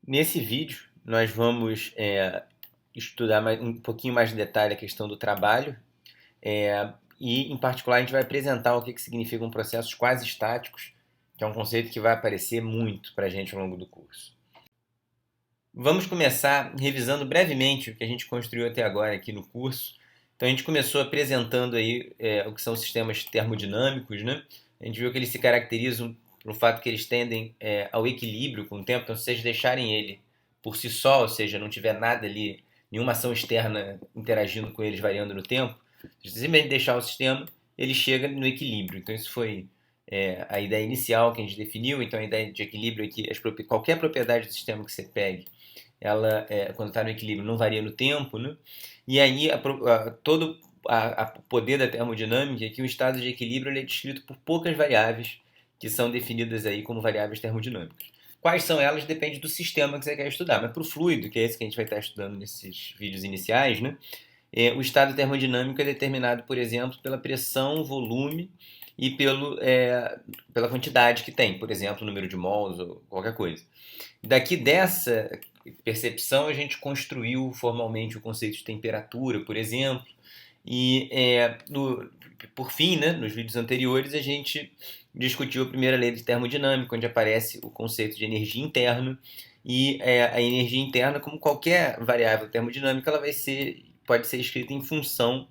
Nesse vídeo, nós vamos estudar um pouquinho mais de detalhe a questão do trabalho e, em particular, a gente vai apresentar o que significam processos quase estáticos, que é um conceito que vai aparecer muito para a gente ao longo do curso. Vamos começar revisando brevemente o que a gente construiu até agora aqui no curso. Então, a gente começou apresentando aí o que são sistemas termodinâmicos, né? A gente viu que eles se caracterizam pelo fato que eles tendem ao equilíbrio com o tempo. Então, se vocês deixarem ele por si só, ou seja, não tiver nada ali, nenhuma ação externa interagindo com eles, variando no tempo, se você simplesmente deixar o sistema, ele chega no equilíbrio. Então, isso foi a ideia inicial que a gente definiu. Então, a ideia de equilíbrio é que qualquer propriedade do sistema que você pegue, ela, quando está no equilíbrio, não varia no tempo, né? E aí, todo o poder da termodinâmica é que o estado de equilíbrio ele é descrito por poucas variáveis que são definidas aí como variáveis termodinâmicas. Quais são elas depende do sistema que você quer estudar, mas para o fluido, que é esse que a gente vai estar estudando nesses vídeos iniciais, né? O estado termodinâmico é determinado, por exemplo, pela pressão, volume e pela quantidade que tem, por exemplo, número de mols ou qualquer coisa. Daqui dessa percepção, a gente construiu formalmente o conceito de temperatura, por exemplo, e por fim, né, nos vídeos anteriores, a gente discutiu a primeira lei de termodinâmica, onde aparece o conceito de energia interna, e a energia interna, como qualquer variável termodinâmica, ela pode ser escrita em função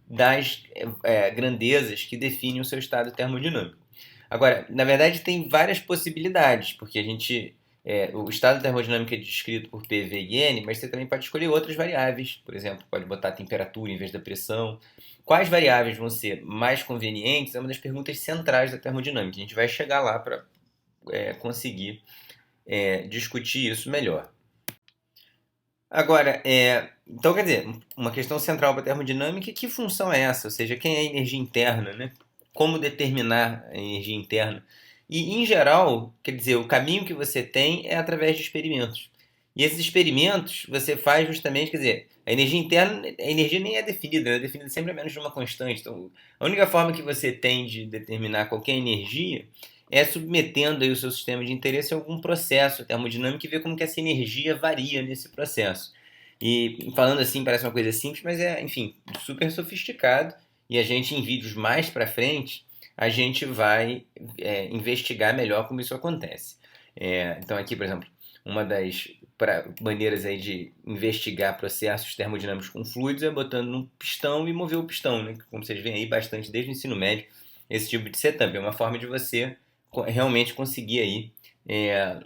das grandezas que definem o seu estado termodinâmico. Agora, na verdade, tem várias possibilidades, porque o estado termodinâmico é descrito por P, V e N, mas você também pode escolher outras variáveis. Por exemplo, pode botar a temperatura em vez da pressão. Quais variáveis vão ser mais convenientes é uma das perguntas centrais da termodinâmica. A gente vai chegar lá para conseguir discutir isso melhor. Agora, então quer dizer, uma questão central para a termodinâmica é que função é essa? Ou seja, quem é a energia interna, né? Como determinar a energia interna? E, em geral, quer dizer, o caminho que você tem é através de experimentos. E esses experimentos você faz justamente, quer dizer, a energia interna, a energia nem é definida, ela é definida sempre a menos de uma constante. Então, a única forma que você tem de determinar qualquer energia é submetendo aí o seu sistema de interesse a algum processo termodinâmico e ver como que essa energia varia nesse processo. E falando assim parece uma coisa simples, mas enfim, super sofisticado. E a gente, em vídeos mais para frente, a gente vai investigar melhor como isso acontece. Então aqui, por exemplo, uma das maneiras aí de investigar processos termodinâmicos com fluidos é botando num pistão e mover o pistão, né? Como vocês veem aí bastante desde o ensino médio, esse tipo de setup é uma forma de você realmente conseguir aí é,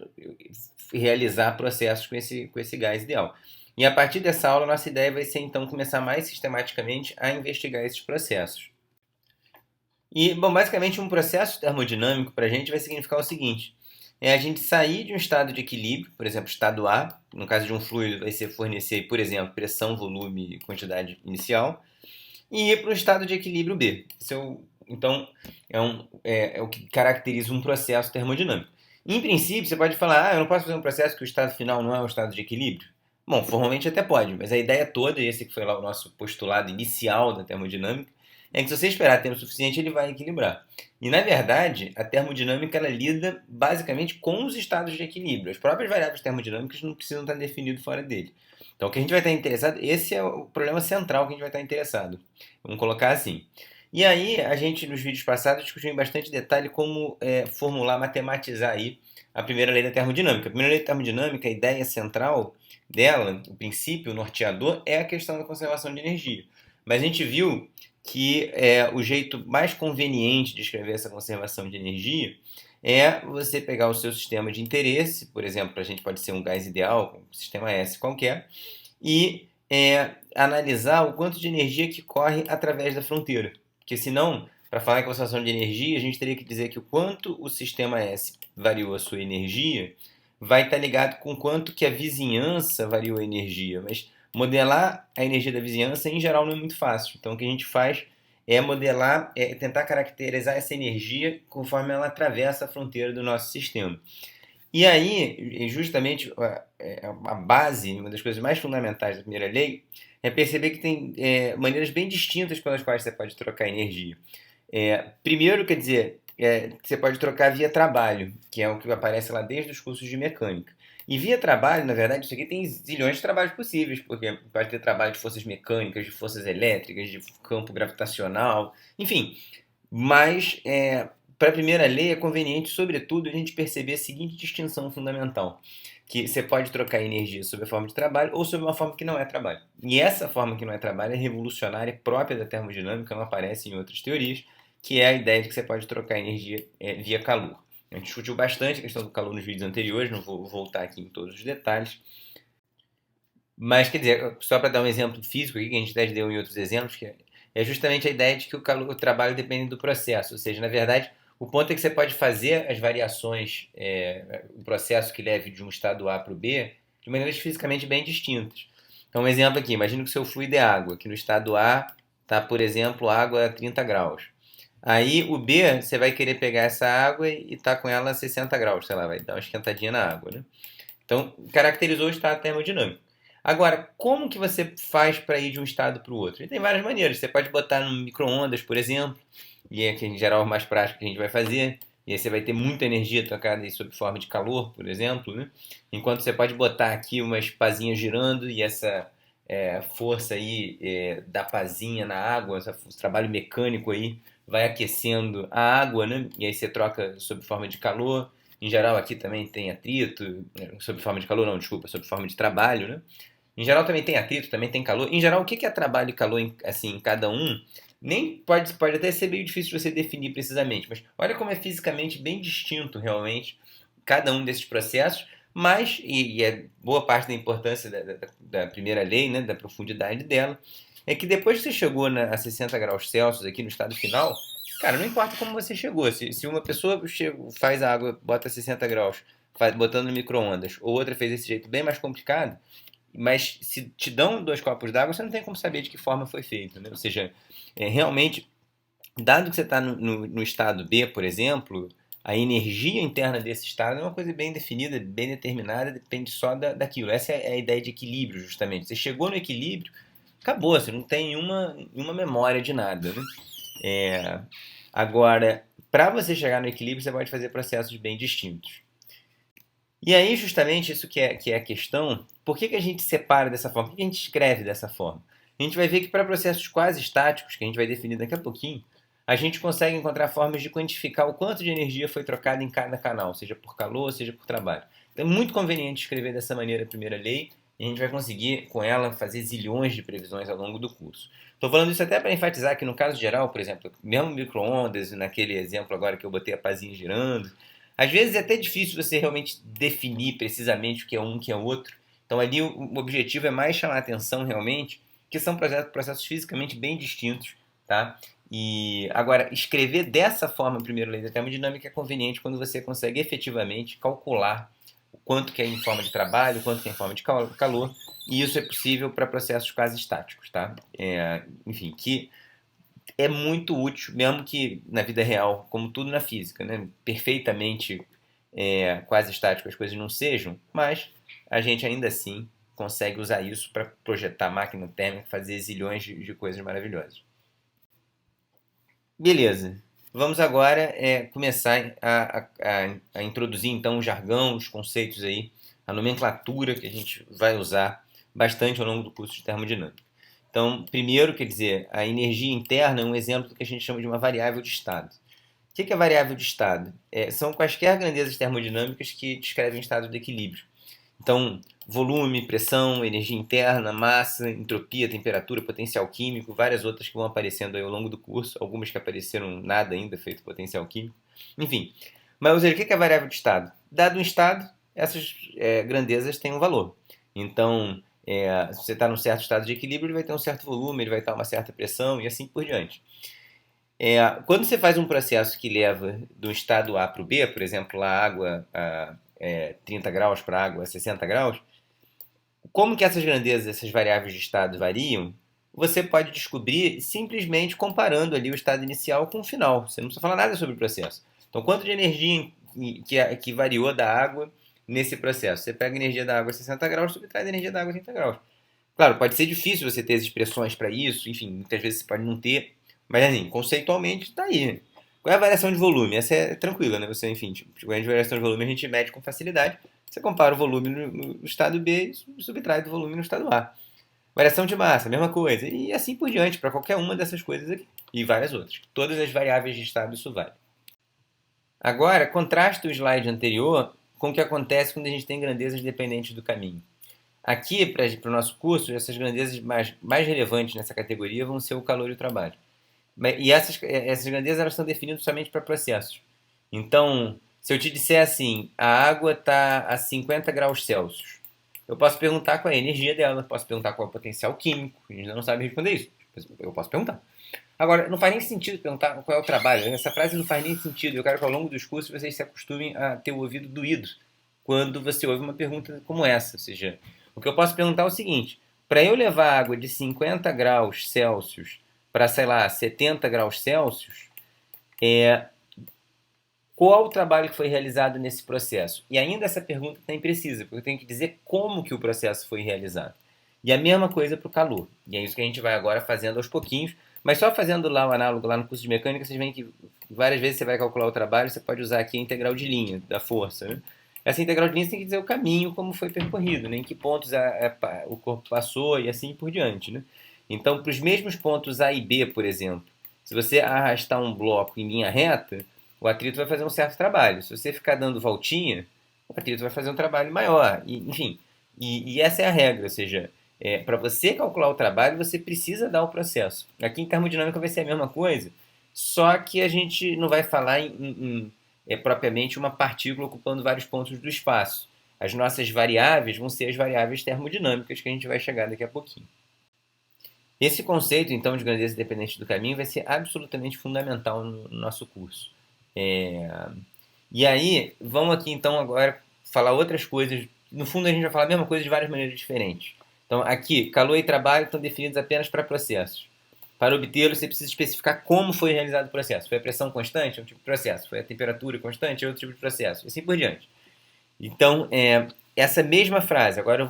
realizar processos com esse gás ideal. E a partir dessa aula, nossa ideia vai ser então começar mais sistematicamente a investigar esses processos. E, bom, basicamente um processo termodinâmico para a gente vai significar o seguinte: é a gente sair de um estado de equilíbrio, por exemplo, estado A, no caso de um fluido vai ser fornecer, por exemplo, pressão, volume e quantidade inicial, e ir para o estado de equilíbrio B. Então, é o que caracteriza um processo termodinâmico. Em princípio, você pode falar, eu não posso fazer um processo que o estado final não é o estado de equilíbrio? Bom, formalmente até pode, mas a ideia toda, e esse que foi lá o nosso postulado inicial da termodinâmica, é que se você esperar tempo suficiente, ele vai equilibrar. E, na verdade, a termodinâmica ela lida basicamente com os estados de equilíbrio. As próprias variáveis termodinâmicas não precisam estar definidas fora dele. Então, o que a gente vai estar interessado, esse é o problema central que a gente vai estar interessado. Vamos colocar assim. E aí, a gente, nos vídeos passados, discutiu em bastante detalhe como formular, matematizar aí a primeira lei da termodinâmica. A primeira lei da termodinâmica, a ideia central dela, o princípio, o norteador, é a questão da conservação de energia. Mas a gente viu que o jeito mais conveniente de escrever essa conservação de energia é você pegar o seu sistema de interesse, por exemplo, a gente pode ser um gás ideal, um sistema S qualquer, e analisar o quanto de energia que corre através da fronteira. Porque senão, para falar em conservação de energia, a gente teria que dizer que o quanto o sistema S variou a sua energia vai estar ligado com o quanto que a vizinhança variou a energia. Mas modelar a energia da vizinhança, em geral, não é muito fácil. Então, o que a gente faz é modelar, tentar caracterizar essa energia conforme ela atravessa a fronteira do nosso sistema. E aí, justamente, a base, uma das coisas mais fundamentais da primeira lei, é perceber que tem maneiras bem distintas pelas quais você pode trocar energia. Primeiro, quer dizer, você pode trocar via trabalho, que é o que aparece lá desde os cursos de mecânica. E via trabalho, na verdade, isso aqui tem zilhões de trabalhos possíveis, porque pode ter trabalho de forças mecânicas, de forças elétricas, de campo gravitacional, enfim. Mas, para a primeira lei, é conveniente, sobretudo, a gente perceber a seguinte distinção fundamental: que você pode trocar energia sob a forma de trabalho ou sob uma forma que não é trabalho. E essa forma que não é trabalho é revolucionária, própria da termodinâmica, não aparece em outras teorias, que é a ideia de que você pode trocar energia via calor. A gente discutiu bastante a questão do calor nos vídeos anteriores, não vou voltar aqui em todos os detalhes. Mas, quer dizer, só para dar um exemplo físico aqui, que a gente até deu em outros exemplos, que é justamente a ideia de que o trabalho depende do processo. Ou seja, na verdade, o ponto é que você pode fazer as variações, o processo que leve de um estado A para o B, de maneiras fisicamente bem distintas. Então, um exemplo aqui, imagina que o seu fluido é água, que no estado A está, por exemplo, água a 30 graus. Aí o B, você vai querer pegar essa água e tá com ela a 60 graus, sei lá, vai dar uma esquentadinha na água, né? Então, caracterizou o estado termodinâmico. Agora, como que você faz para ir de um estado para o outro? E tem várias maneiras. Você pode botar no micro-ondas, por exemplo, e é que em geral é o mais prático que a gente vai fazer. E aí você vai ter muita energia trocada aí sob forma de calor, por exemplo, né? Enquanto você pode botar aqui umas pazinhas girando e essa força aí da pazinha na água, esse trabalho mecânico aí, vai aquecendo a água, né? E aí você troca sob forma de calor. Em geral aqui também tem atrito, sob forma de calor, não, desculpa, sob forma de trabalho, né? Em geral também tem atrito, também tem calor. Em geral, o que é trabalho e calor assim, em cada um? Nem pode até ser meio difícil de você definir precisamente, mas olha como é fisicamente bem distinto realmente cada um desses processos, mas, e é boa parte da importância da primeira lei, né, da profundidade dela, é que depois que você chegou a 60 graus Celsius aqui no estado final, cara, não importa como você chegou, se uma pessoa faz a água, bota 60 graus, botando no micro-ondas, ou outra fez desse jeito bem mais complicado, mas se te dão 2 copos d'água, você não tem como saber de que forma foi feito, né? Ou seja, realmente, dado que você está no estado B, por exemplo, a energia interna desse estado é uma coisa bem definida, bem determinada, depende só daquilo. Essa é a ideia de equilíbrio, justamente. Você chegou no equilíbrio, acabou, você não tem nenhuma memória de nada, né? É, agora, para você chegar no equilíbrio, você pode fazer processos bem distintos. E aí, justamente, isso que é a questão, por que a gente separa dessa forma? Por que a gente escreve dessa forma? A gente vai ver que para processos quase estáticos, que a gente vai definir daqui a pouquinho, a gente consegue encontrar formas de quantificar o quanto de energia foi trocada em cada canal, seja por calor, seja por trabalho. Então é muito conveniente escrever dessa maneira a primeira lei, e a gente vai conseguir, com ela, fazer zilhões de previsões ao longo do curso. Estou falando isso até para enfatizar que, no caso geral, por exemplo, mesmo micro-ondas, naquele exemplo agora que eu botei a pazinha girando, às vezes é até difícil você realmente definir precisamente o que é um, o que é outro. Então ali o objetivo é mais chamar a atenção realmente, que são processos fisicamente bem distintos, tá? E agora, escrever dessa forma a primeira lei da termodinâmica é conveniente quando você consegue efetivamente calcular o quanto que é em forma de trabalho, o quanto que é em forma de calor, e isso é possível para processos quase estáticos, tá? Enfim, que é muito útil, mesmo que na vida real, como tudo na física, né? Perfeitamente quase estático as coisas não sejam, mas a gente ainda assim consegue usar isso para projetar máquina térmica, fazer zilhões de coisas maravilhosas. Beleza. Vamos agora começar a introduzir então o jargão, os conceitos aí, a nomenclatura que a gente vai usar bastante ao longo do curso de termodinâmica. Então, primeiro, quer dizer, a energia interna é um exemplo do que a gente chama de uma variável de estado. O que é variável de estado? São quaisquer grandezas termodinâmicas que descrevem estado de equilíbrio. Então, volume, pressão, energia interna, massa, entropia, temperatura, potencial químico, várias outras que vão aparecendo aí ao longo do curso, algumas que apareceram nada ainda, feito potencial químico. Enfim, mas ou seja, o que é variável de estado? Dado um estado, essas grandezas têm um valor. Então, se você está num certo estado de equilíbrio, ele vai ter um certo volume, ele vai estar uma certa pressão e assim por diante. Quando você faz um processo que leva do estado A para o B, por exemplo, a água a 30 graus para água a 60 graus, como que essas grandezas, essas variáveis de estado variam, você pode descobrir simplesmente comparando ali o estado inicial com o final. Você não precisa falar nada sobre o processo. Então, quanto de energia que variou da água nesse processo? Você pega a energia da água a 60 graus e subtrai a energia da água a 30 graus. Claro, pode ser difícil você ter as expressões para isso, enfim, muitas vezes você pode não ter, mas assim, conceitualmente está aí. Qual é a variação de volume? Essa é tranquila, né? Você, enfim, tipo, a variação de volume a gente mede com facilidade. Você compara o volume no estado B e subtrai do volume no estado A. Variação de massa, mesma coisa. E assim por diante, para qualquer uma dessas coisas aqui. E várias outras. Todas as variáveis de estado isso vale. Agora, contraste o slide anterior com o que acontece quando a gente tem grandezas dependentes do caminho. Aqui, para o nosso curso, essas grandezas mais relevantes nessa categoria vão ser o calor e o trabalho. E essas grandezas elas são definidas somente para processos. Então, se eu te disser assim, a água está a 50 graus Celsius, eu posso perguntar qual é a energia dela, posso perguntar qual é o potencial químico, a gente ainda não sabe responder isso. Eu posso perguntar. Agora, não faz nem sentido perguntar qual é o trabalho. Essa frase não faz nem sentido. Eu quero que ao longo dos cursos vocês se acostumem a ter o ouvido doído quando você ouve uma pergunta como essa. Ou seja, o que eu posso perguntar é o seguinte: para eu levar água de 50 graus Celsius para, sei lá, 70 graus Celsius, qual o trabalho que foi realizado nesse processo? E ainda essa pergunta está imprecisa, porque eu tenho que dizer como que o processo foi realizado. E a mesma coisa para o calor. E é isso que a gente vai agora fazendo aos pouquinhos. Mas só fazendo lá o análogo lá no curso de mecânica, vocês veem que várias vezes você vai calcular o trabalho, você pode usar aqui a integral de linha da força. Né? Essa integral de linha você tem que dizer o caminho, como foi percorrido, né? Em que pontos o corpo passou e assim por diante. Né? Então, para os mesmos pontos A e B, por exemplo, se você arrastar um bloco em linha reta, o atrito vai fazer um certo trabalho. Se você ficar dando voltinha, o atrito vai fazer um trabalho maior. Enfim, e essa é a regra, ou seja, para você calcular o trabalho, você precisa dar o processo. Aqui em termodinâmica vai ser a mesma coisa, só que a gente não vai falar propriamente uma partícula ocupando vários pontos do espaço. As nossas variáveis vão ser as variáveis termodinâmicas que a gente vai chegar daqui a pouquinho. Esse conceito, então, de grandeza independente do caminho vai ser absolutamente fundamental no nosso curso. E aí, vamos aqui então agora falar outras coisas. No fundo, a gente vai falar a mesma coisa de várias maneiras diferentes. Então, aqui, calor e trabalho estão definidos apenas para processos. Para obtê-los, você precisa especificar como foi realizado o processo. Foi a pressão constante? É um tipo de processo. Foi a temperatura constante? É outro tipo de processo. E assim por diante. Então, essa mesma frase, agora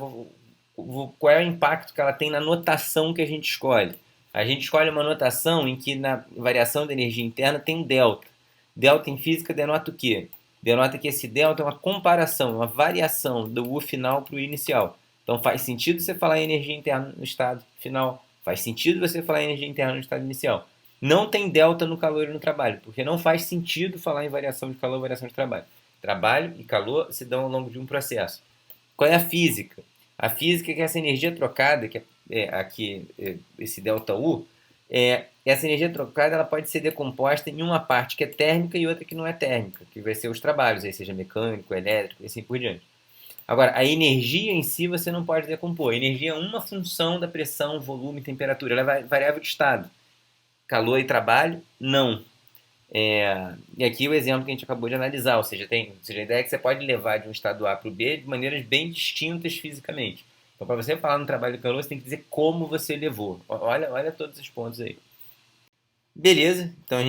qual é o impacto que ela tem na notação que a gente escolhe? A gente escolhe uma notação em que na variação da energia interna tem um delta. Delta em física denota o quê? Denota que esse delta é uma comparação, uma variação do U final para o inicial. Então faz sentido você falar em energia interna no estado final, faz sentido você falar em energia interna no estado inicial. Não tem delta no calor e no trabalho, porque não faz sentido falar em variação de calor e variação de trabalho. Trabalho e calor se dão ao longo de um processo. Qual é a física? A física é que essa energia trocada, que aqui esse ΔU, essa energia trocada ela pode ser decomposta em uma parte que é térmica e outra que não é térmica, que vai ser os trabalhos, aí seja mecânico, elétrico e assim por diante. Agora, a energia em si você não pode decompor. A energia é uma função da pressão, volume, temperatura. Ela é variável de estado. Calor e trabalho, não. E aqui o exemplo que a gente acabou de analisar, ou seja, a ideia é que você pode levar de um estado A para o B de maneiras bem distintas fisicamente. Então, para você falar no trabalho de calor, você tem que dizer como você levou. Olha todos os pontos aí. Beleza, então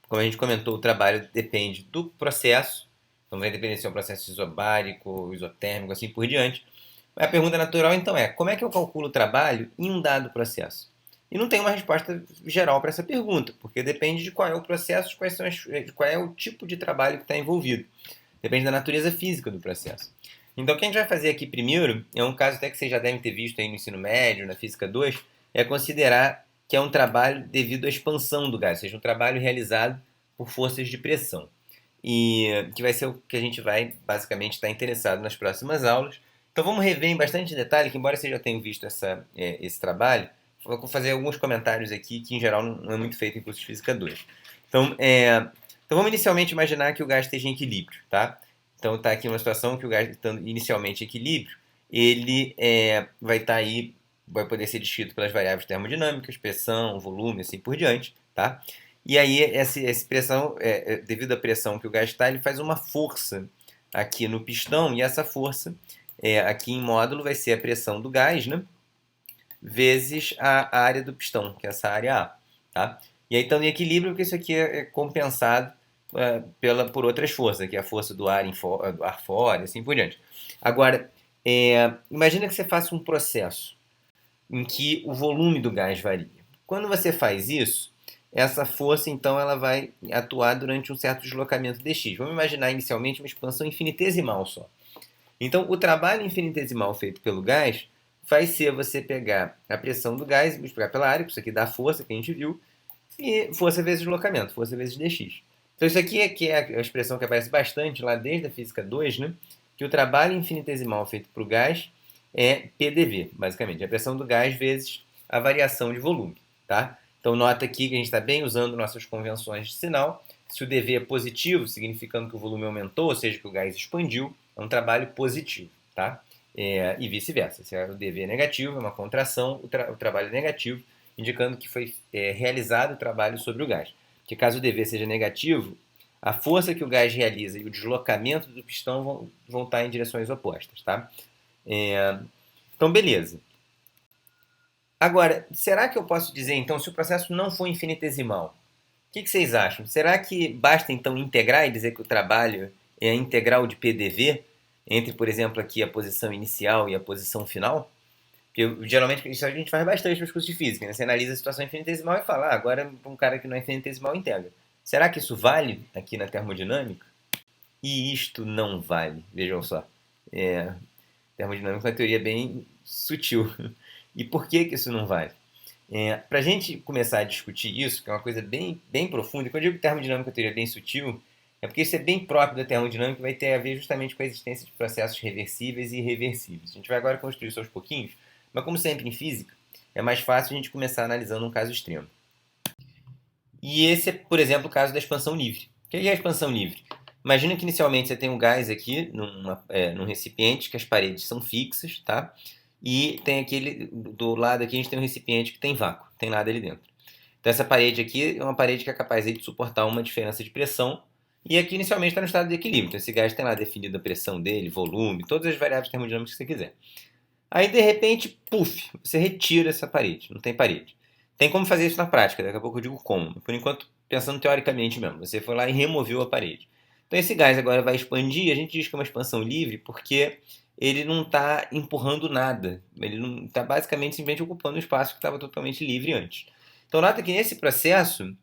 como a gente comentou, o trabalho depende do processo. Então vai depender se é um processo isobárico, isotérmico, assim por diante. A pergunta natural então como é que eu calculo o trabalho em um dado processo? E não tem uma resposta geral para essa pergunta, porque depende de qual é o processo, qual é o tipo de trabalho que está envolvido. Depende da natureza física do processo. Então o que a gente vai fazer aqui primeiro, é um caso até que vocês já devem ter visto aí no ensino médio, na Física 2, é considerar que é um trabalho devido à expansão do gás, ou seja, um trabalho realizado por forças de pressão. E que vai ser o que a gente vai basicamente estar interessado nas próximas aulas. Então vamos rever em bastante detalhe, que embora vocês já tenham visto esse trabalho, vou fazer alguns comentários aqui que em geral não é muito feito em curso de Física 2. Então vamos inicialmente imaginar que o gás esteja em equilíbrio, tá? Então está aqui uma situação que o gás estando inicialmente em equilíbrio, ele vai estar aí, vai poder ser descrito pelas variáveis termodinâmicas, pressão, volume, assim por diante, tá? E aí essa pressão, devido à pressão que o gás está, ele faz uma força aqui no pistão, e essa força aqui em módulo vai ser a pressão do gás, né? Vezes a área do pistão, que é essa área A, tá? E aí estando em equilíbrio, porque isso aqui é compensado por outras forças, que é a força do ar fora, e assim por diante. Agora, imagina que você faça um processo em que o volume do gás varia. Quando você faz isso, essa força, então, ela vai atuar durante um certo deslocamento dx. Vamos imaginar inicialmente uma expansão infinitesimal só. Então, o trabalho infinitesimal feito pelo gás vai ser você pegar a pressão do gás e multiplicar pela área, isso aqui dá a força que a gente viu, e força vezes deslocamento, força vezes dx. Então, isso aqui é a expressão que aparece bastante lá desde a física 2, né? Que o trabalho infinitesimal feito para o gás é PDV, basicamente. A pressão do gás vezes a variação de volume, tá? Então, nota aqui que a gente está bem usando nossas convenções de sinal. Se o dV é positivo, significando que o volume aumentou, ou seja, que o gás expandiu, é um trabalho positivo, tá? E vice-versa. Se o dV é negativo, é uma contração, o trabalho é negativo, indicando que foi realizado o trabalho sobre o gás. Porque caso o dV seja negativo, a força que o gás realiza e o deslocamento do pistão vão estar em direções opostas, tá? Então, beleza. Agora, será que eu posso dizer, então, se o processo não for infinitesimal, o que vocês acham? Será que basta, então, integrar e dizer que o trabalho é a integral de PDV entre, por exemplo, aqui a posição inicial e a posição final? Porque, geralmente, isso a gente faz bastante nos cursos de física, né? Você analisa a situação infinitesimal e fala, agora, para um cara que não é infinitesimal, integra. Será que isso vale aqui na termodinâmica? E isto não vale, vejam só. Termodinâmica é uma teoria bem sutil. E por que isso não vale? Para a gente começar a discutir isso, que é uma coisa bem, bem profunda, e quando eu digo termodinâmica é uma teoria bem sutil, é porque isso é bem próprio da termodinâmica e vai ter a ver justamente com a existência de processos reversíveis e irreversíveis. A gente vai agora construir isso aos pouquinhos, mas como sempre em física, é mais fácil a gente começar analisando um caso extremo. E esse é, por exemplo, o caso da expansão livre. O que é a expansão livre? Imagina que inicialmente você tem um gás aqui num recipiente, que as paredes são fixas, tá? E tem aquele, do lado aqui a gente tem um recipiente que tem vácuo, tem nada ali dentro. Então essa parede aqui é uma parede que é capaz aí de suportar uma diferença de pressão, e aqui inicialmente está no estado de equilíbrio. Então esse gás tem lá definido a pressão dele, volume, todas as variáveis termodinâmicas que você quiser. Aí de repente, puf, você retira essa parede, não tem parede. Tem como fazer isso na prática, daqui a pouco eu digo como. Por enquanto, pensando teoricamente mesmo, você foi lá e removeu a parede. Então esse gás agora vai expandir, a gente diz que é uma expansão livre porque ele não está empurrando nada, ele não está basicamente simplesmente ocupando um espaço que estava totalmente livre antes. Então nota que nesse processo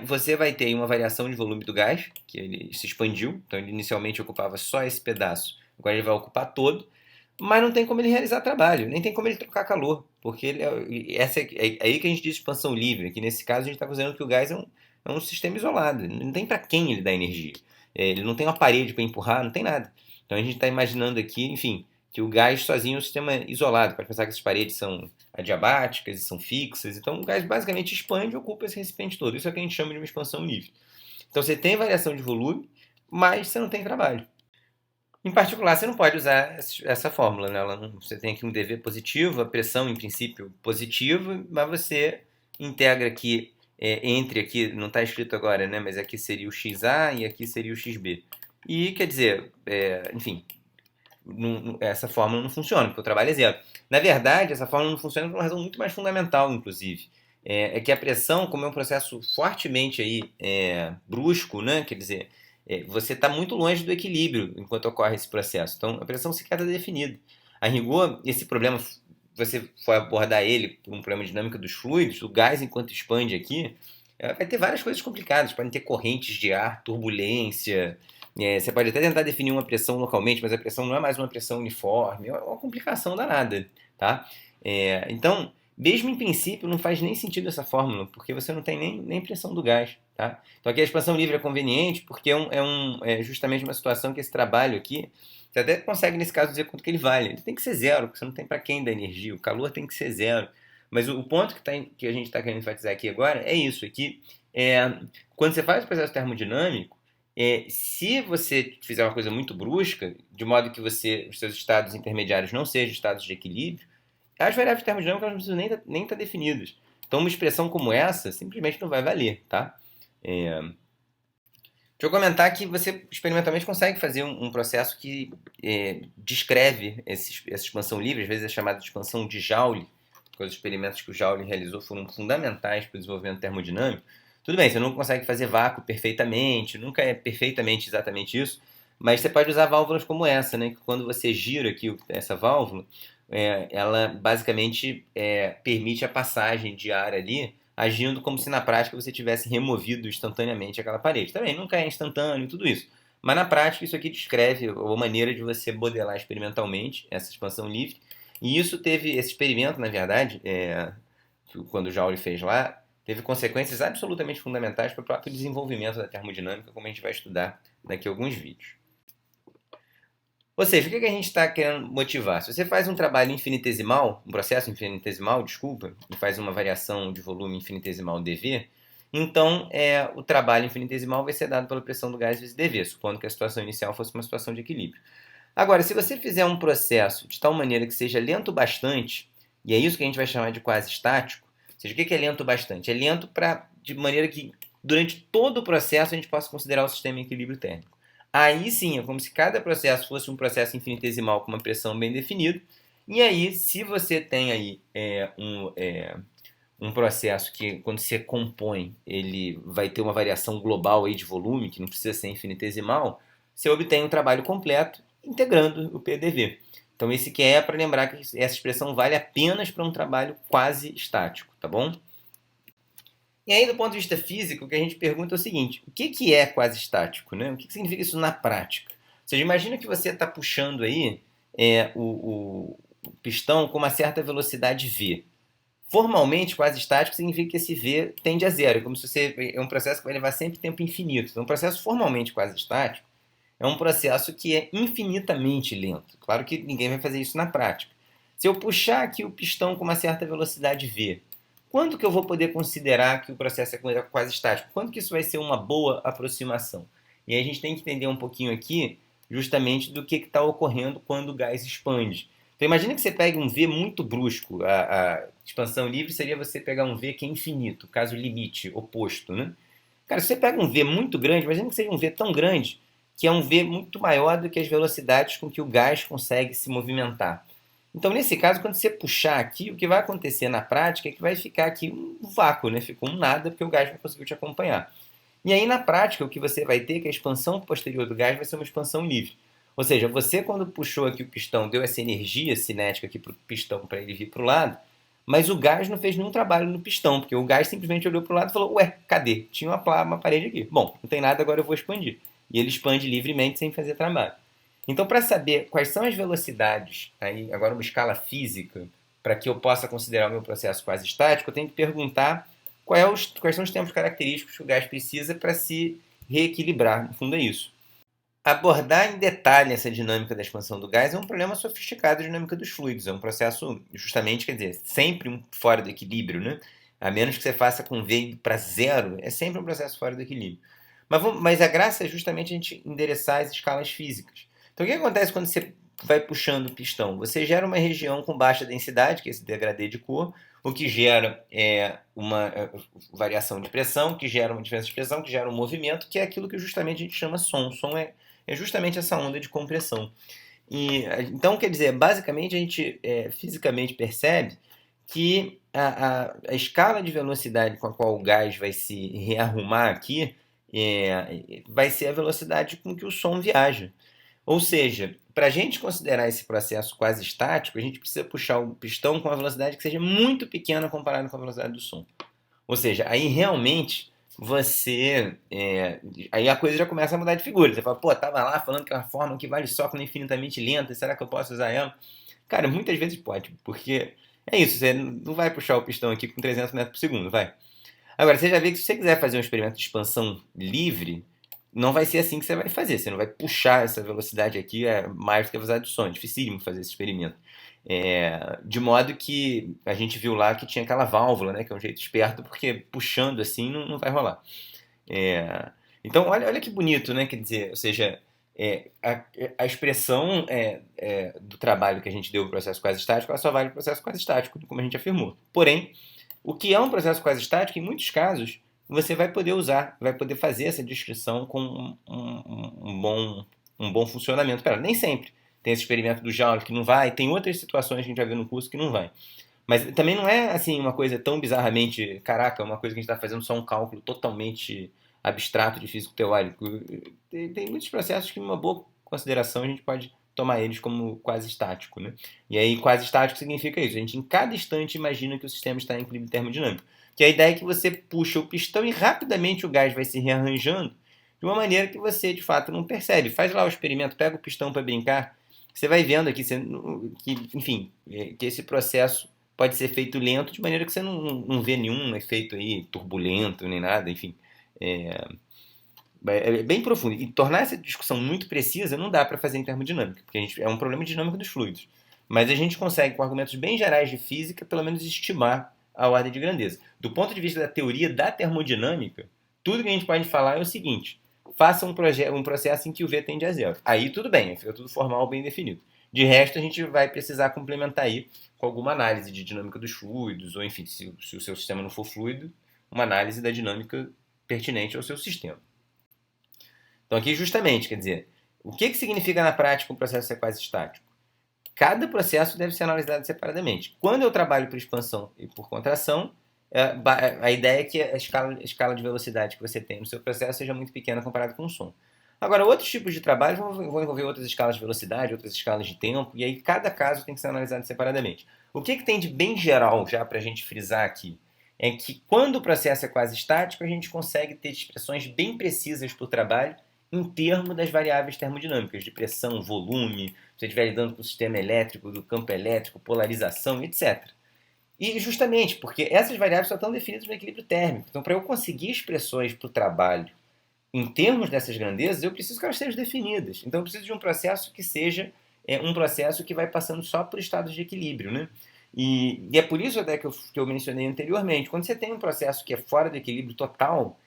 você vai ter uma variação de volume do gás, que ele se expandiu, então ele inicialmente ocupava só esse pedaço, agora ele vai ocupar todo, mas não tem como ele realizar trabalho, nem tem como ele trocar calor, porque é aí que a gente diz expansão livre, que nesse caso a gente está considerando que o gás é um sistema isolado, não tem para quem ele dá energia. Ele não tem uma parede para empurrar, não tem nada. Então a gente está imaginando aqui, enfim, que o gás sozinho é um sistema isolado. Pode pensar que essas paredes são adiabáticas e são fixas. Então o gás basicamente expande e ocupa esse recipiente todo. Isso é o que a gente chama de uma expansão livre. Então você tem variação de volume, mas você não tem trabalho. Em particular, você não pode usar essa fórmula, né? Você tem aqui um dV positivo, a pressão em princípio positiva, mas você integra aqui entre aqui, não está escrito agora, né? Mas aqui seria o XA e aqui seria o XB. E quer dizer, enfim, essa fórmula não funciona, porque o trabalho é zero. Na verdade, essa fórmula não funciona por uma razão muito mais fundamental, inclusive. É que a pressão, como é um processo fortemente aí, brusco, né? Quer dizer, você está muito longe do equilíbrio enquanto ocorre esse processo. Então, a pressão sequer está definida. A rigor, esse problema, você for abordar ele por um problema de dinâmica dos fluidos, o gás, enquanto expande aqui, vai ter várias coisas complicadas. Podem ter correntes de ar, turbulência. Você pode até tentar definir uma pressão localmente, mas a pressão não é mais uma pressão uniforme. É uma complicação danada, tá? Então, mesmo em princípio, não faz nem sentido essa fórmula, porque você não tem nem pressão do gás. Tá? Então aqui a expansão livre é conveniente porque é justamente uma situação que esse trabalho aqui, você até consegue nesse caso dizer quanto que ele vale. Ele tem que ser zero, porque você não tem para quem dar energia, o calor tem que ser zero. Mas o ponto que a gente está querendo enfatizar aqui agora é isso, quando você faz o processo termodinâmico, se você fizer uma coisa muito brusca, de modo que os seus estados intermediários não sejam estados de equilíbrio, as variáveis termodinâmicas não precisam nem estar definidas. Então uma expressão como essa simplesmente não vai valer, tá? Deixa eu comentar que você experimentalmente consegue fazer um processo que descreve essa expansão livre, às vezes é chamada de expansão de Joule, porque os experimentos que o Joule realizou foram fundamentais para o desenvolvimento termodinâmico. Tudo bem, você não consegue fazer vácuo perfeitamente, nunca é perfeitamente exatamente isso, mas você pode usar válvulas como essa, né? Que quando você gira aqui essa válvula, ela basicamente permite a passagem de ar ali agindo como se na prática você tivesse removido instantaneamente aquela parede. Também nunca é instantâneo e tudo isso. Mas na prática isso aqui descreve a maneira de você modelar experimentalmente essa expansão livre. E isso teve, esse experimento, na verdade, quando o Joule fez lá, teve consequências absolutamente fundamentais para o próprio desenvolvimento da termodinâmica, como a gente vai estudar daqui a alguns vídeos. Ou seja, o que a gente está querendo motivar? Se você faz um trabalho infinitesimal, um processo infinitesimal, desculpa, e faz uma variação de volume infinitesimal dV, então o trabalho infinitesimal vai ser dado pela pressão do gás vezes dV, supondo que a situação inicial fosse uma situação de equilíbrio. Agora, se você fizer um processo de tal maneira que seja lento bastante, e é isso que a gente vai chamar de quase estático, ou seja, o que é lento bastante? É lento de maneira que durante todo o processo a gente possa considerar o sistema em equilíbrio térmico. Aí sim, é como se cada processo fosse um processo infinitesimal com uma pressão bem definida. E aí, se você tem aí um processo que, quando você compõe, ele vai ter uma variação global aí de volume, que não precisa ser infinitesimal, você obtém um trabalho completo integrando o PDV. Então, esse que é para lembrar que essa expressão vale apenas para um trabalho quase estático, tá bom? E aí, do ponto de vista físico, o que a gente pergunta é o seguinte: o que é quase estático, né? O que significa isso na prática? Ou seja, imagina que você está puxando aí o pistão com uma certa velocidade v. Formalmente, quase estático significa que esse v tende a zero, como se é um processo que vai levar sempre tempo infinito. Então, um processo formalmente quase estático é um processo que é infinitamente lento. Claro que ninguém vai fazer isso na prática. Se eu puxar aqui o pistão com uma certa velocidade v, quando que eu vou poder considerar que o processo é quase estático? Quando que isso vai ser uma boa aproximação? E aí a gente tem que entender um pouquinho aqui justamente do que está ocorrendo quando o gás expande. Então imagina que você pegue um V muito brusco. A expansão livre seria você pegar um V que é infinito, caso limite, oposto, né? Cara, se você pega um V muito grande, imagina que seja um V tão grande que é um V muito maior do que as velocidades com que o gás consegue se movimentar. Então, nesse caso, quando você puxar aqui, o que vai acontecer na prática é que vai ficar aqui um vácuo, né? Ficou um nada, porque o gás não conseguiu te acompanhar. E aí, na prática, o que você vai ter é que a expansão posterior do gás vai ser uma expansão livre. Ou seja, você, quando puxou aqui o pistão, deu essa energia cinética aqui para o pistão para ele vir para o lado, mas o gás não fez nenhum trabalho no pistão, porque o gás simplesmente olhou para o lado e falou: ué, cadê? Tinha uma parede aqui. Bom, não tem nada, agora eu vou expandir. E ele expande livremente sem fazer trabalho. Então, para saber quais são as velocidades, aí agora uma escala física, para que eu possa considerar o meu processo quase estático, eu tenho que perguntar quais são os tempos característicos que o gás precisa para se reequilibrar. No fundo é isso. Abordar em detalhe essa dinâmica da expansão do gás é um problema sofisticado de dinâmica dos fluidos. É um processo, justamente, quer dizer, sempre fora do equilíbrio, né? A menos que você faça com V para zero, é sempre um processo fora do equilíbrio. Mas a graça é justamente a gente endereçar as escalas físicas. Então, o que acontece quando você vai puxando o pistão? Você gera uma região com baixa densidade, que é esse degradê de cor, o que gera uma variação de pressão, que gera uma diferença de pressão, que gera um movimento, que é aquilo que justamente a gente chama som. Som é justamente essa onda de compressão. Então, quer dizer, basicamente a gente fisicamente percebe que a escala de velocidade com a qual o gás vai se rearrumar aqui vai ser a velocidade com que o som viaja. Ou seja, para a gente considerar esse processo quase estático, a gente precisa puxar o pistão com uma velocidade que seja muito pequena comparada com a velocidade do som. Ou seja, aí realmente você. Aí a coisa já começa a mudar de figura. Você fala, pô, tava lá falando que é uma forma que vale só quando é infinitamente lenta, será que eu posso usar ela? Cara, muitas vezes pode, porque é isso, você não vai puxar o pistão aqui com 300 metros por segundo, vai. Agora, você já vê que se você quiser fazer um experimento de expansão livre, não vai ser assim que você vai fazer. Você não vai puxar essa velocidade aqui mais do que a velocidade do som. É dificílimo fazer esse experimento. De modo que a gente viu lá que tinha aquela válvula, né, que é um jeito esperto, porque puxando assim não vai rolar. Então, olha que bonito, né? Quer dizer, ou seja, a expressão do trabalho que a gente deu para o processo quase estático, ela só vale para o processo quase estático, como a gente afirmou. Porém, o que é um processo quase estático, em muitos casos, você vai poder usar, vai poder fazer essa descrição com um bom funcionamento. Pera, nem sempre. Tem esse experimento do Joule que não vai, tem outras situações que a gente vai ver no curso que não vai. Mas também não é assim uma coisa tão bizarramente, caraca, uma coisa que a gente está fazendo só um cálculo totalmente abstrato de físico teórico. Tem muitos processos que, numa boa consideração, a gente pode tomar eles como quase estático, né? E aí, quase estático significa isso. A gente, em cada instante, imagina que o sistema está em equilíbrio termodinâmico. Que a ideia é que você puxa o pistão e rapidamente o gás vai se rearranjando de uma maneira que você, de fato, não percebe. Faz lá o experimento, pega o pistão para brincar, você vai vendo aqui que, enfim, que esse processo pode ser feito lento, de maneira que você não vê nenhum efeito aí turbulento, nem nada, enfim. É, é bem profundo. E tornar essa discussão muito precisa não dá para fazer em termodinâmica, porque é um problema dinâmico dos fluidos. Mas a gente consegue, com argumentos bem gerais de física, pelo menos estimar a ordem de grandeza. Do ponto de vista da teoria da termodinâmica, tudo que a gente pode falar é o seguinte: faça um processo em que o V tende a zero. Aí tudo bem, fica tudo formal, bem definido. De resto, a gente vai precisar complementar aí com alguma análise de dinâmica dos fluidos, ou enfim, se o seu sistema não for fluido, uma análise da dinâmica pertinente ao seu sistema. Então aqui justamente, quer dizer, o que significa na prática um processo ser quase estático? Cada processo deve ser analisado separadamente. Quando eu trabalho por expansão e por contração, a ideia é que a escala de velocidade que você tem no seu processo seja muito pequena comparado com o som. Agora, outros tipos de trabalho vão envolver outras escalas de velocidade, outras escalas de tempo, e aí cada caso tem que ser analisado separadamente. O que tem de bem geral, já para a gente frisar aqui, é que quando o processo é quase estático, a gente consegue ter expressões bem precisas para o trabalho em termos das variáveis termodinâmicas, de pressão, volume, se você estiver lidando com o sistema elétrico, do campo elétrico, polarização, etc. E justamente porque essas variáveis só estão definidas no equilíbrio térmico. Então, para eu conseguir expressões para o trabalho em termos dessas grandezas, eu preciso que elas sejam definidas. Então, eu preciso de um processo que seja um processo que vai passando só por estados de equilíbrio, né? E é por isso até que eu mencionei anteriormente. Quando você tem um processo que é fora do equilíbrio total,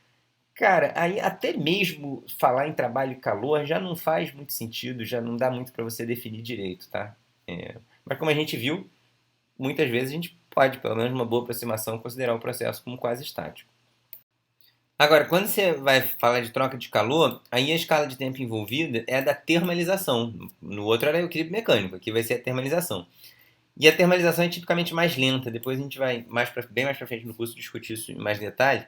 cara, aí até mesmo falar em trabalho e calor já não faz muito sentido, já não dá muito para você definir direito, tá? Mas como a gente viu, muitas vezes a gente pode, pelo menos uma boa aproximação, considerar o processo como quase estático. Agora, quando você vai falar de troca de calor, aí a escala de tempo envolvida é a da termalização. No outro era o equilíbrio mecânico, aqui vai ser a termalização. E a termalização é tipicamente mais lenta, depois a gente vai bem mais para frente no curso discutir isso em mais detalhe.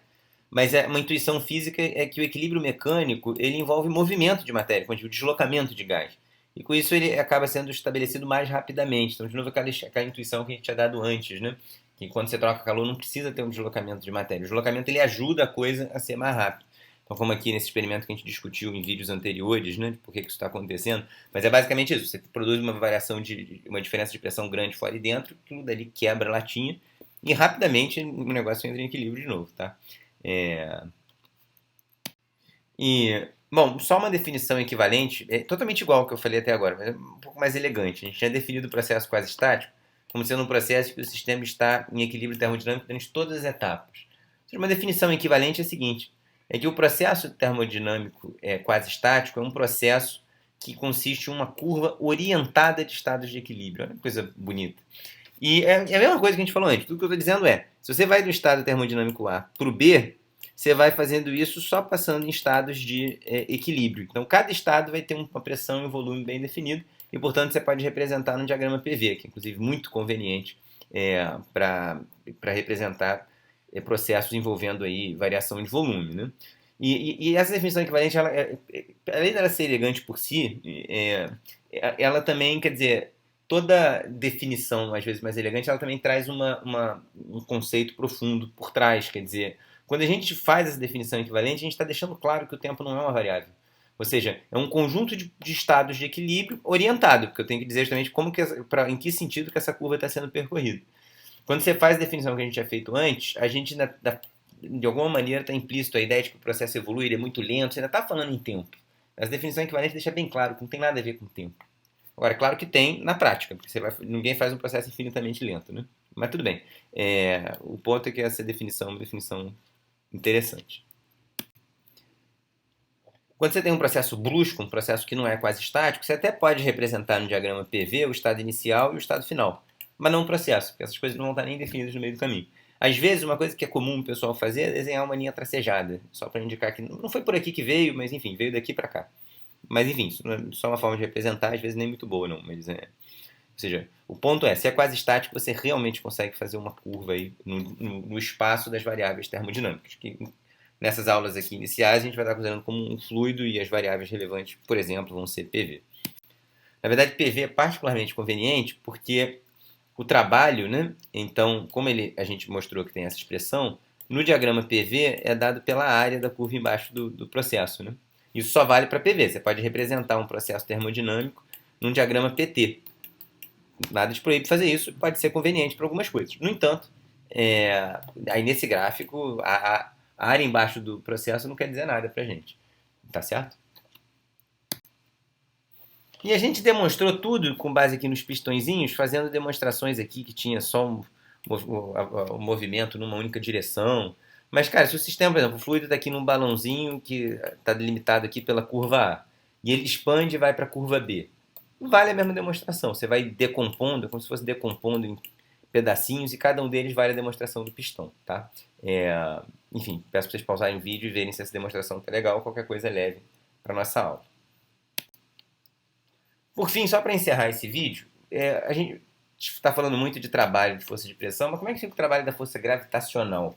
Mas uma intuição física é que o equilíbrio mecânico ele envolve movimento de matéria, o deslocamento de gás. E com isso ele acaba sendo estabelecido mais rapidamente. Então, de novo, aquela intuição que a gente tinha dado antes, né? Que quando você troca calor não precisa ter um deslocamento de matéria. O deslocamento ele ajuda a coisa a ser mais rápida. Então, como aqui nesse experimento que a gente discutiu em vídeos anteriores, né, de por que isso está acontecendo, mas é basicamente isso. Você produz uma variação uma diferença de pressão grande fora e dentro, tudo dali quebra a latinha e rapidamente o negócio entra em equilíbrio de novo, tá? Bom, só uma definição equivalente, é totalmente igual ao que eu falei até agora, mas é um pouco mais elegante. A gente tinha definido o processo quase estático como sendo um processo que o sistema está em equilíbrio termodinâmico durante todas as etapas. Uma definição equivalente é a seguinte: é que o processo termodinâmico quase estático é um processo que consiste em uma curva orientada de estados de equilíbrio. Olha que coisa bonita. E é a mesma coisa que a gente falou antes. Tudo que eu estou dizendo se você vai do estado termodinâmico A para o B, você vai fazendo isso só passando em estados de equilíbrio. Então, cada estado vai ter uma pressão e um volume bem definido, e, portanto, você pode representar no diagrama PV, que é, inclusive, muito conveniente para representar processos envolvendo aí variação de volume, né? E essa definição equivalente, além dela ser elegante por si, ela também, quer dizer, toda definição, às vezes mais elegante, ela também traz um conceito profundo por trás, quer dizer, quando a gente faz essa definição equivalente, a gente está deixando claro que o tempo não é uma variável. Ou seja, é um conjunto de estados de equilíbrio orientado, porque eu tenho que dizer justamente em que sentido que essa curva está sendo percorrida. Quando você faz a definição que a gente tinha feito antes, a gente, de alguma maneira, está implícito a ideia de que o processo evolui, ele é muito lento, você ainda está falando em tempo. Essa definição equivalente deixa bem claro que não tem nada a ver com tempo. Agora, é claro que tem na prática, porque ninguém faz um processo infinitamente lento, né? Mas tudo bem. O ponto é que essa definição é uma definição interessante. Quando você tem um processo brusco, um processo que não é quase estático, você até pode representar no diagrama PV o estado inicial e o estado final, mas não um processo, porque essas coisas não vão estar nem definidas no meio do caminho. Às vezes, uma coisa que é comum o pessoal fazer é desenhar uma linha tracejada, só para indicar que não foi por aqui que veio, mas enfim, veio daqui para cá. Mas enfim, isso não é só uma forma de representar, às vezes nem muito boa, não. Mas, ou seja, o ponto é, se é quase estático, você realmente consegue fazer uma curva aí no espaço das variáveis termodinâmicas, que nessas aulas aqui iniciais a gente vai estar considerando como um fluido e as variáveis relevantes, por exemplo, vão ser PV. Na verdade, PV é particularmente conveniente porque o trabalho, né? Então, como a gente mostrou que tem essa expressão, no diagrama PV é dado pela área da curva embaixo do processo, né? Isso só vale para PV. Você pode representar um processo termodinâmico num diagrama PT. Nada te proíbe fazer isso, pode ser conveniente para algumas coisas. No entanto, aí nesse gráfico, a área embaixo do processo não quer dizer nada para a gente. Tá certo? E a gente demonstrou tudo com base aqui nos pistõezinhos, fazendo demonstrações aqui que tinha só o movimento numa única direção. Mas, cara, se o sistema, por exemplo, o fluido está aqui num balãozinho que está delimitado aqui pela curva A, e ele expande e vai para a curva B, vale a mesma demonstração. Você vai decompondo, como se fosse decompondo em pedacinhos, e cada um deles vale a demonstração do pistão, tá? Enfim, peço para vocês pausarem o vídeo e verem se essa demonstração está legal. Qualquer coisa leve para nossa aula. Por fim, só para encerrar esse vídeo, a gente está falando muito de trabalho de força de pressão, mas como é que fica o trabalho da força gravitacional?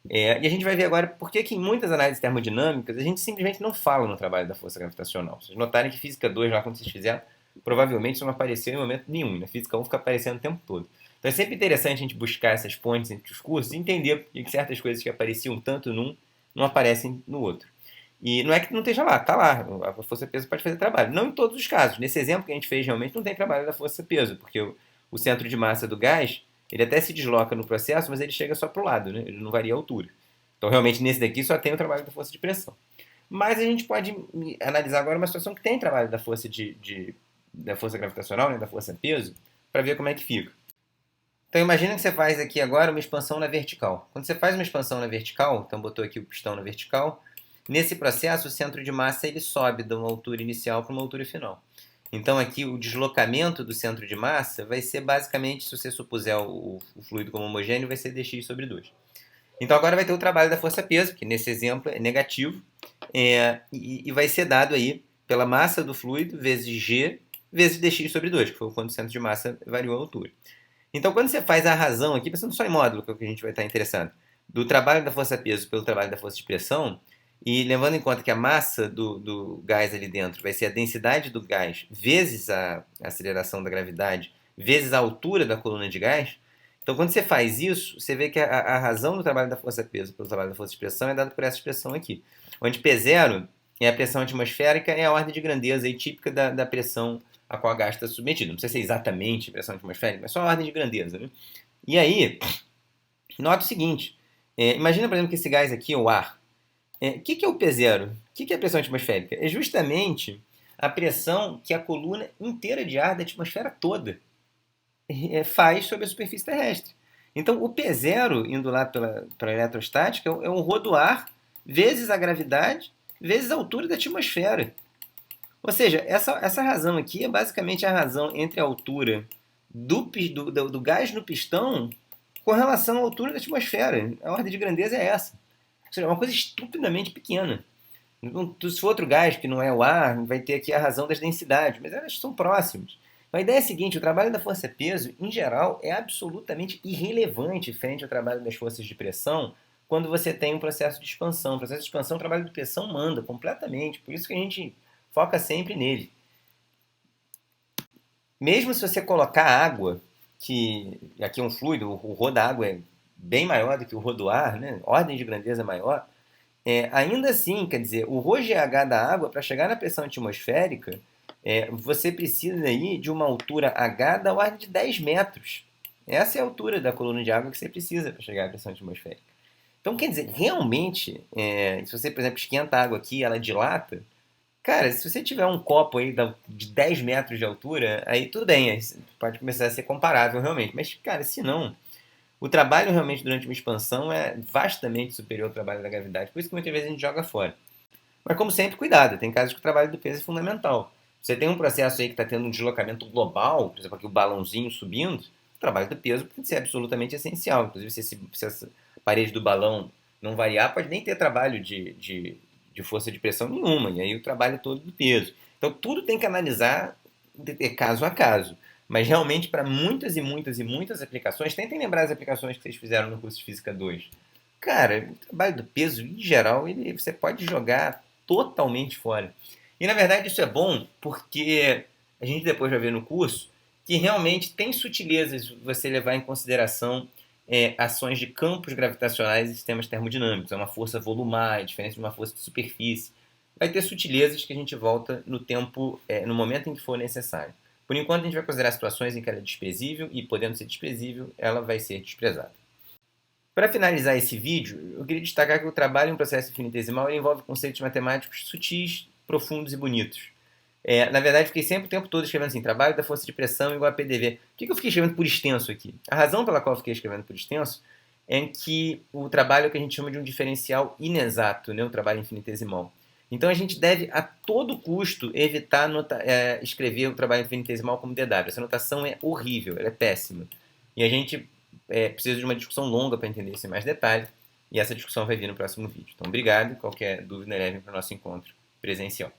E a gente vai ver agora por que em muitas análises termodinâmicas a gente simplesmente não fala no trabalho da força gravitacional. Vocês notarem que Física 2, lá quando vocês fizeram, provavelmente isso não apareceu em momento nenhum. Na Física 1 fica aparecendo o tempo todo. Então é sempre interessante a gente buscar essas pontes entre os cursos e entender por que certas coisas que apareciam tanto num não aparecem no outro. E não é que não esteja lá, está lá. A força-peso pode fazer trabalho. Não em todos os casos. Nesse exemplo que a gente fez, realmente não tem trabalho da força-peso, porque o centro de massa do gás, ele até se desloca no processo, mas ele chega só para o lado, né? Ele não varia a altura. Então, realmente, nesse daqui só tem o trabalho da força de pressão. Mas a gente pode analisar agora uma situação que tem trabalho da força, da força gravitacional, né? Da força-peso, para ver como é que fica. Então, imagina que você faz aqui agora uma expansão na vertical. Quando você faz uma expansão na vertical, então botou aqui o pistão na vertical, nesse processo, o centro de massa ele sobe de uma altura inicial para uma altura final. Então, aqui o deslocamento do centro de massa vai ser basicamente, se você supuser o fluido como homogêneo, vai ser dx sobre 2. Então, agora vai ter o trabalho da força-peso, que nesse exemplo é negativo, e vai ser dado aí pela massa do fluido vezes g vezes dx sobre 2, que foi quando o centro de massa variou a altura. Então, quando você faz a razão aqui, pensando só em módulo, que é o que a gente vai estar interessado, do trabalho da força-peso pelo trabalho da força de pressão, e levando em conta que a massa do gás ali dentro vai ser a densidade do gás vezes a aceleração da gravidade vezes a altura da coluna de gás, então quando você faz isso, você vê que a razão do trabalho da força-peso pelo trabalho da força de pressão é dada por essa expressão aqui, onde P0 é a pressão atmosférica, é a ordem de grandeza aí, típica da pressão a qual a gás está submetido. Não precisa ser exatamente pressão atmosférica, mas só a ordem de grandeza. Né? E aí, nota o seguinte, imagina, por exemplo, que esse gás aqui é o ar. O que é o P0? O que é a pressão atmosférica? É justamente a pressão que a coluna inteira de ar da atmosfera toda faz sobre a superfície terrestre. Então, o P0, indo lá para a eletrostática, é um rho do ar vezes a gravidade vezes a altura da atmosfera. Ou seja, essa razão aqui é basicamente a razão entre a altura do gás no pistão com relação à altura da atmosfera. A ordem de grandeza é essa. Ou seja, é uma coisa estupidamente pequena. Se for outro gás que não é o ar, vai ter aqui a razão das densidades, mas elas são próximas. Então, a ideia é a seguinte, o trabalho da força-peso, em geral, é absolutamente irrelevante frente ao trabalho das forças de pressão quando você tem um processo de expansão. O processo de expansão, o trabalho de pressão manda completamente, por isso que a gente foca sempre nele. Mesmo se você colocar água, que aqui é um fluido, o rho da água é bem maior do que o rho do ar, né? Ordem de grandeza maior, ainda assim, quer dizer, o ρGH da água, para chegar na pressão atmosférica, você precisa aí de uma altura H da ordem de 10 metros. Essa é a altura da coluna de água que você precisa para chegar à pressão atmosférica. Então, quer dizer, realmente, se você, por exemplo, esquenta a água aqui, ela dilata, cara, se você tiver um copo aí de 10 metros de altura, aí tudo bem, aí pode começar a ser comparável realmente. Mas, cara, se não, o trabalho realmente durante uma expansão é vastamente superior ao trabalho da gravidade, por isso que muitas vezes a gente joga fora. Mas como sempre, cuidado, tem casos que o trabalho do peso é fundamental. Você tem um processo aí que está tendo um deslocamento global, por exemplo, aqui o balãozinho subindo, o trabalho do peso pode ser absolutamente essencial. Inclusive, se essa parede do balão não variar, pode nem ter trabalho de força de pressão nenhuma, e aí o trabalho todo do peso. Então, tudo tem que analisar caso a caso. Mas realmente, para muitas e muitas e muitas aplicações, tentem lembrar as aplicações que vocês fizeram no curso de Física 2. Cara, o trabalho do peso, em geral, você pode jogar totalmente fora. E, na verdade, isso é bom porque a gente depois vai ver no curso que realmente tem sutilezas você levar em consideração ações de campos gravitacionais em sistemas termodinâmicos. É uma força volular, é diferente de uma força de superfície. Vai ter sutilezas que a gente volta no tempo, no momento em que for necessário. Por enquanto, a gente vai considerar situações em que ela é desprezível e, podendo ser desprezível, ela vai ser desprezada. Para finalizar esse vídeo, eu queria destacar que o trabalho em um processo infinitesimal envolve conceitos matemáticos sutis, profundos e bonitos. Na verdade, fiquei sempre o tempo todo escrevendo assim, trabalho da força de pressão igual a PDV. Por que eu fiquei escrevendo por extenso aqui? A razão pela qual eu fiquei escrevendo por extenso é que o trabalho é o que a gente chama de um diferencial inexato, né? O trabalho infinitesimal. Então a gente deve, a todo custo, evitar escrever o trabalho infinitesimal como DW. Essa notação é horrível, ela é péssima. E a gente precisa de uma discussão longa para entender isso em mais detalhe. E essa discussão vai vir no próximo vídeo. Então, obrigado. Qualquer dúvida, levem para o nosso encontro presencial.